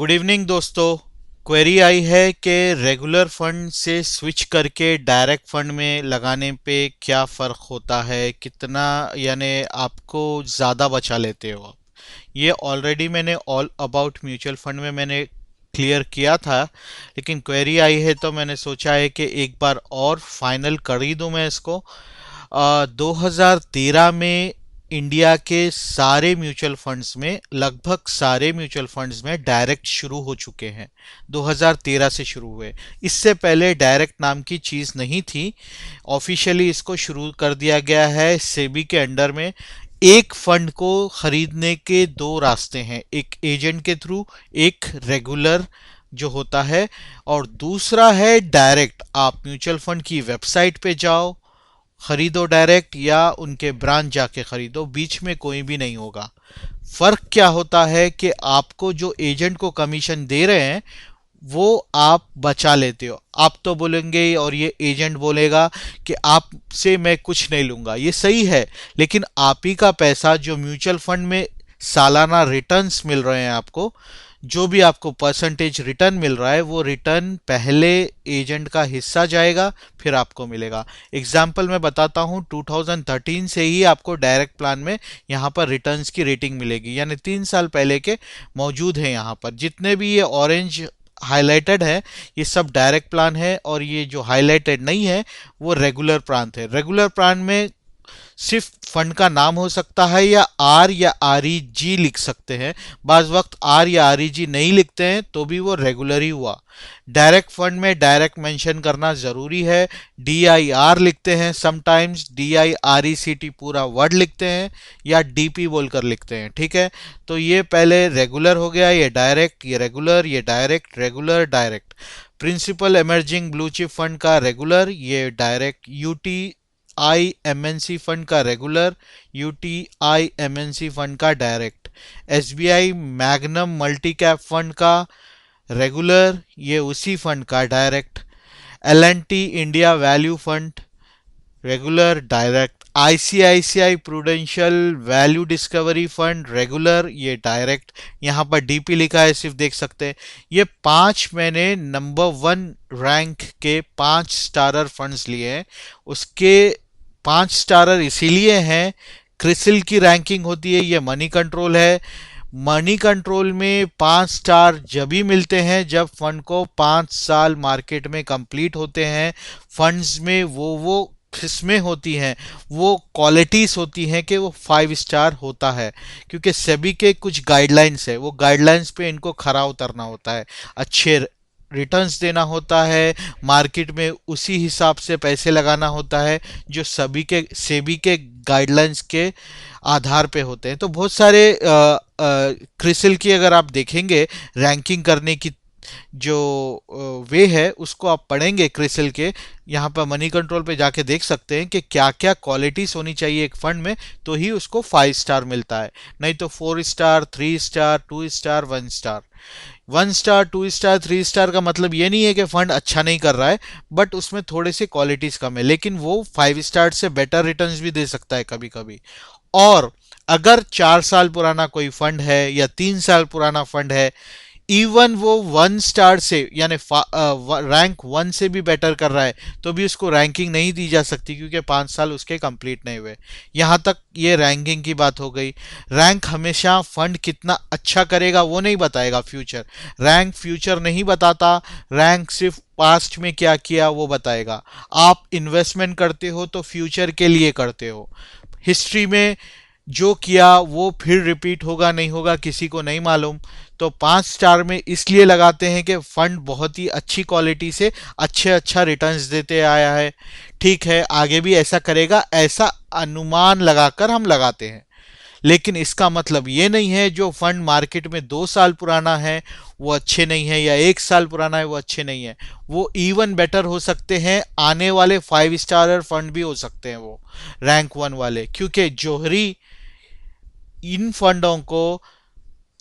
Good evening दोस्तों। Query आई है कि रेगुलर फंड से स्विच करके डायरेक्ट फंड में लगाने पे क्या फ़र्क होता है, कितना यानी आपको ज़्यादा बचा लेते हो आप। ये ऑलरेडी मैंने ऑल अबाउट म्यूचुअल फंड में मैंने क्लियर किया था, लेकिन क्वेरी आई है तो मैंने सोचा है कि एक बार और फाइनल कर ही दूं मैं इसको। 2013 में इंडिया के सारे म्यूचुअल फंड्स में, लगभग सारे म्यूचुअल फंड्स में डायरेक्ट शुरू हो चुके हैं। 2013 से शुरू हुए। इससे पहले डायरेक्ट नाम की चीज़ नहीं थी। ऑफिशियली इसको शुरू कर दिया गया है सेबी के अंडर में। एक फंड को खरीदने के दो रास्ते हैं, एक एजेंट के थ्रू, एक रेगुलर जो होता है, और दूसरा है डायरेक्ट। आप म्यूचुअल फंड की वेबसाइट पे जाओ, खरीदो डायरेक्ट, या उनके ब्रांच जाके खरीदो, बीच में कोई भी नहीं होगा। फर्क क्या होता है कि आपको जो एजेंट को कमीशन दे रहे हैं वो आप बचा लेते हो। आप तो बोलेंगे और ये एजेंट बोलेगा कि आपसे मैं कुछ नहीं लूंगा, ये सही है, लेकिन आप ही का पैसा जो म्यूचुअल फंड में सालाना रिटर्न्स मिल रहे हैं आपको, जो भी आपको परसेंटेज रिटर्न मिल रहा है, वो रिटर्न पहले एजेंट का हिस्सा जाएगा, फिर आपको मिलेगा। एग्जाम्पल मैं बताता हूँ, 2013 से ही आपको डायरेक्ट प्लान में यहाँ पर रिटर्न्स की रेटिंग मिलेगी, यानी 3 साल पहले के मौजूद हैं। यहाँ पर जितने भी ये ऑरेंज हाईलाइटेड है, ये सब डायरेक्ट प्लान है, और ये जो हाईलाइटेड नहीं है वो रेगुलर प्लान थे। रेगुलर प्लान में सिर्फ फंड का नाम हो सकता है, या आर ई जी लिख सकते हैं। बाज वक्त आर या आर ई जी नहीं लिखते हैं तो भी वो रेगुलर ही हुआ। डायरेक्ट फंड में डायरेक्ट मेंशन करना जरूरी है। डी आई आर लिखते हैं, sometimes D I R E C T पूरा वर्ड लिखते हैं, या डी पी बोलकर लिखते हैं। ठीक है, तो ये पहले रेगुलर हो गया, ये डायरेक्ट, ये रेगुलर, ये direct, regular, direct. Principal emerging blue chip fund का रेगुलर, ये direct. U T I MNC fund का रेगुलर, यूटीआई एमएनसी फंड का direct. SBI Magnum multi cap fund का रेगुलर, ये उसी फंड का direct. L and T India value fund regular, direct. ICICI Prudential value discovery fund regular, ये direct. यहाँ पर DP लिखा है, सिर्फ देख सकते हैं। ये 5 मैंने नंबर 1 रैंक के 5 स्टारर फंड्स लिए हैं। उसके 5 स्टारर इसीलिए हैं, क्रिसिल की रैंकिंग होती है, ये मनी कंट्रोल है। मनी कंट्रोल में 5 स्टार जब ही मिलते हैं जब फंड को 5 साल मार्केट में कंप्लीट होते हैं। फंड्स में वो किस्में होती हैं, वो क्वालिटीज होती हैं कि वो 5 स्टार होता है, क्योंकि सेबी के कुछ गाइडलाइंस है, वो गाइडलाइंस पे इनको खरा उतरना होता है, अच्छे रिटर्न्स देना होता है, मार्केट में उसी हिसाब से पैसे लगाना होता है जो सभी के सेबी के गाइडलाइंस के आधार पे होते हैं। तो बहुत सारे क्रिसिल की अगर आप देखेंगे रैंकिंग करने की जो वे है, उसको आप पढ़ेंगे क्रिसिल के, यहाँ पर मनी कंट्रोल पे जाके देख सकते हैं कि क्या क्या क्वालिटीज होनी चाहिए एक फंड में, तो ही उसको 5 स्टार मिलता है। नहीं तो 4 star, 3 star, 2 star, 1 star. 1 star, 2 star, 3 star का मतलब ये नहीं है कि फंड अच्छा नहीं कर रहा है, बट उसमें थोड़ी सी क्वालिटीज कम है, लेकिन वो 5 स्टार से बेटर रिटर्न्स भी दे सकता है कभी कभी। और अगर 4 साल पुराना कोई फंड है या 3 साल पुराना फंड है, इवन वो 1 स्टार से यानी रैंक 1 से भी बेटर कर रहा है, तो भी उसको रैंकिंग नहीं दी जा सकती, क्योंकि 5 साल उसके कंप्लीट नहीं हुए। यहां तक ये रैंकिंग की बात हो गई। रैंक हमेशा फंड कितना अच्छा करेगा वो नहीं बताएगा, फ्यूचर रैंक फ्यूचर नहीं बताता। रैंक सिर्फ पास्ट में क्या किया वो बताएगा। आप इन्वेस्टमेंट करते हो तो फ्यूचर के लिए करते हो। हिस्ट्री में जो किया वो फिर रिपीट होगा नहीं होगा किसी को नहीं मालूम। तो 5 स्टार में इसलिए लगाते हैं कि फंड बहुत ही अच्छी क्वालिटी से अच्छा रिटर्न्स देते आया है। ठीक है, आगे भी ऐसा करेगा, ऐसा अनुमान लगाकर हम लगाते हैं। लेकिन इसका मतलब ये नहीं है जो फंड मार्केट में 2 साल पुराना है वो अच्छे नहीं है, या 1 साल पुराना है वो अच्छे नहीं है। वो इवन बेटर हो सकते हैं, आने वाले 5 स्टार फंड भी हो सकते हैं वो रैंक 1 वाले, क्योंकि जोहरी इन फंडों को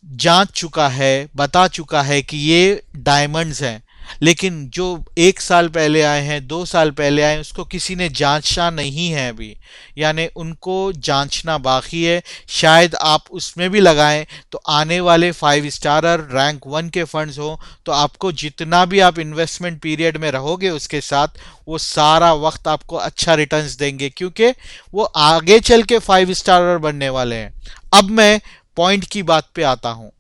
जांच चुका है, बता चुका है कि ये डायमंड्स हैं। लेकिन जो 1 साल पहले आए हैं, 2 साल पहले आए हैं, उसको किसी ने जांचा नहीं है अभी, यानी उनको जांचना बाकी है। शायद आप उसमें भी लगाएं तो आने वाले 5 स्टारर रैंक 1 के फंड्स हो, तो आपको जितना भी आप इन्वेस्टमेंट पीरियड में रहोगे उसके साथ, वो सारा वक्त आपको अच्छा रिटर्न्स देंगे, क्योंकि वो आगे चल के 5 स्टारर बनने वाले हैं। अब मैं पॉइंट की बात पे आता हूं।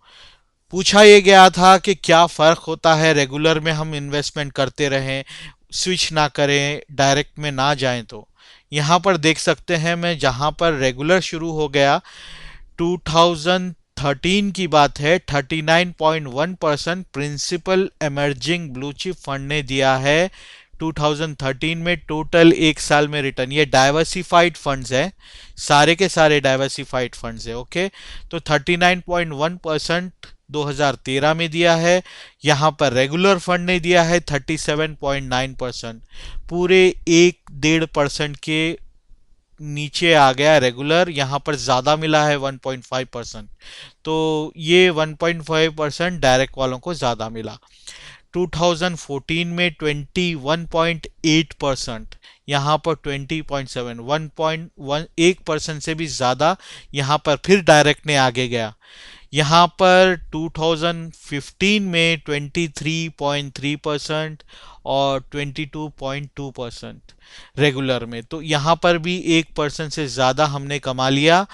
पूछा ये गया था कि क्या फ़र्क होता है रेगुलर में हम इन्वेस्टमेंट करते रहें, स्विच ना करें, डायरेक्ट में ना जाएं। तो यहाँ पर देख सकते हैं, मैं जहाँ पर रेगुलर शुरू हो गया 2013 की बात है, 39.1% principal emerging blue chip fund ने दिया है 2013 में टोटल 1 साल में रिटर्न। ये डाइवर्सिफाइड फंड्स है, सारे के सारे डाइवर्सिफाइड फंड्स है। ओके, तो 39.1% 2013 में दिया है। यहाँ पर रेगुलर फंड ने दिया है 37.9%। पूरे 1-1.5% के नीचे आ गया रेगुलर, यहाँ पर ज़्यादा मिला है 1.5%। तो ये 1.5% डायरेक्ट वालों को ज़्यादा मिला। 2014 में 21.8%, यहाँ पर 20.7, 1.1% से भी ज़्यादा यहाँ पर फिर डायरेक्ट ने आगे गया। यहाँ पर 2015 में 23.3% और 22.2% रेगुलर में, तो यहाँ पर भी 1% से ज़्यादा हमने कमा लिया।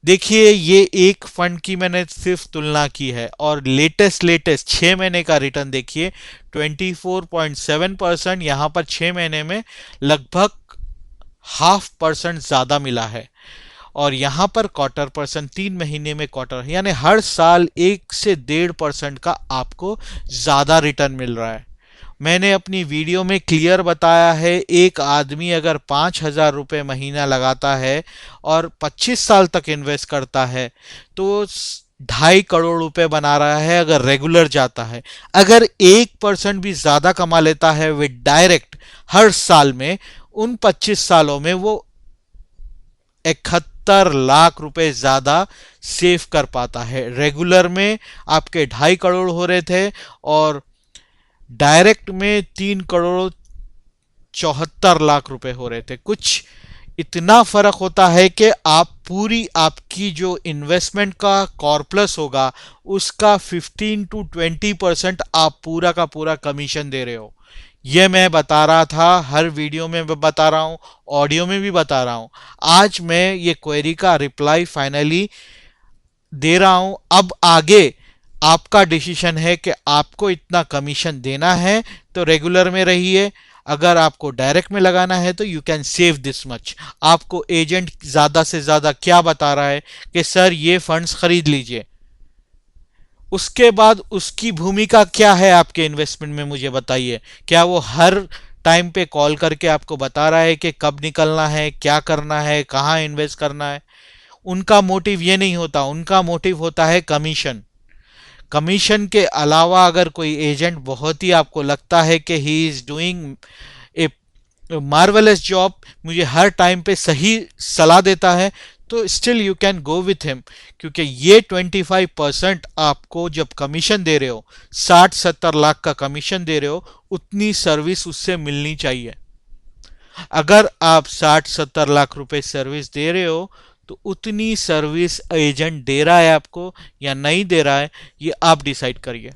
देखिए, ये एक फंड की मैंने सिर्फ तुलना की है, और लेटेस्ट 6 महीने का रिटर्न देखिए 24.7%। यहाँ पर 6 महीने में लगभग 0.5% ज़्यादा मिला है। और यहाँ पर 1/4%, 3 महीने में क्वार्टर, यानी हर साल 1 से 1.5% का आपको ज़्यादा रिटर्न मिल रहा है। मैंने अपनी वीडियो में क्लियर बताया है, एक आदमी अगर 5,000 रुपये महीना लगाता है और 25 साल तक इन्वेस्ट करता है, तो 2.5 करोड़ रुपए बना रहा है अगर रेगुलर जाता है। अगर 1% भी ज़्यादा कमा लेता है विद डायरेक्ट हर साल में, उन 25 सालों में वो 71 लाख रुपए ज्यादा सेव कर पाता है। रेगुलर में आपके 2.5 करोड़ हो रहे थे और डायरेक्ट में 3 करोड़ 74 लाख रुपए हो रहे थे। कुछ इतना फर्क होता है कि आप पूरी आपकी जो इन्वेस्टमेंट का कॉर्पस होगा उसका 15 to 20% आप पूरा का पूरा कमीशन दे रहे हो। ये मैं बता रहा था, हर वीडियो में बता रहा हूँ, ऑडियो में भी बता रहा हूँ। आज मैं ये क्वेरी का रिप्लाई फाइनली दे रहा हूँ। अब आगे आपका डिसीजन है कि आपको इतना कमीशन देना है तो रेगुलर में रहिए, अगर आपको डायरेक्ट में लगाना है तो you can save this much. आपको एजेंट ज्यादा से ज्यादा क्या बता रहा है कि सर ये फंड्स खरीद लीजिए, उसके बाद उसकी भूमिका क्या है आपके इन्वेस्टमेंट में, मुझे बताइए। क्या वो हर टाइम पे कॉल करके आपको बता रहा है कि कब निकलना है, क्या करना है, कहाँ इन्वेस्ट करना है? उनका मोटिव ये नहीं होता, उनका मोटिव होता है कमीशन। कमीशन के अलावा अगर कोई एजेंट बहुत ही आपको लगता है कि he is doing a marvellous job, मुझे हर टाइम पे सही सलाह देता है, तो still you can go with him. क्योंकि ये 25% आपको जब कमीशन दे रहे हो, 60-70 लाख का कमीशन दे रहे हो, उतनी सर्विस उससे मिलनी चाहिए। अगर आप 60-70 लाख रुपए सर्विस दे रहे हो, तो उतनी सर्विस एजेंट दे रहा है आपको या नहीं दे रहा है, ये आप डिसाइड करिए।